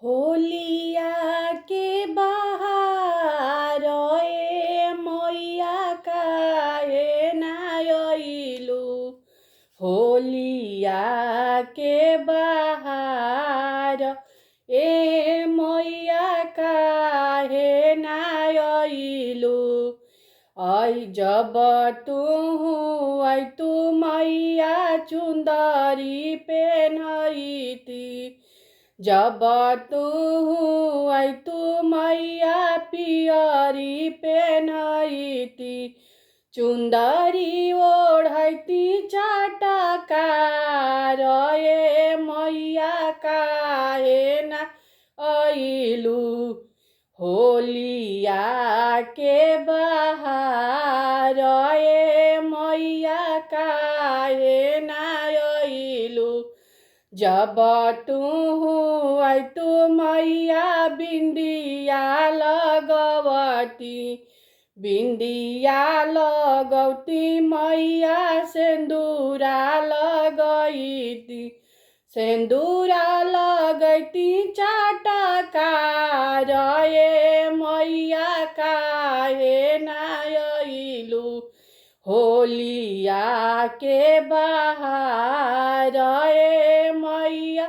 होलिया के बहार मैया काहे ना अइलू। होलिया के बहार मैया काहे ना अइलू। जब तू मैया चुंदरी पेन्हैती। जब तू मैया पियरी पेन्हैती। चुंदरी ओढ़ती चटकार मैया काहे ना अइलू। होलिया के बहार मैया काहे ना अइलू। जब तू मैया बिंदिया लगवती। बिंदिया लगौती मैया सिंदूरा लगैती। सिंदूरा लगैती चटकार मैया काहे ना अइलू। होलिया के बहार मैया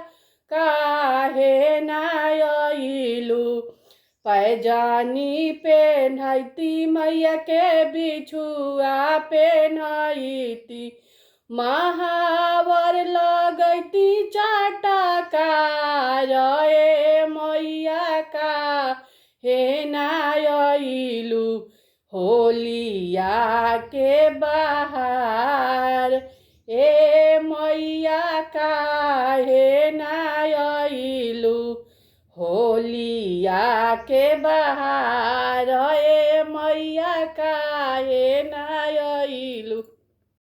काहे ना अइलू। पैजानी पेन्हैती मैया के बिछुआ पेन्हैती। महावर लगैती चटकार मैया काहे ना अइलू। होलिया के बहार मैया काहे ना अइलू। होलिया के बहार मैया काहे ना अइलू।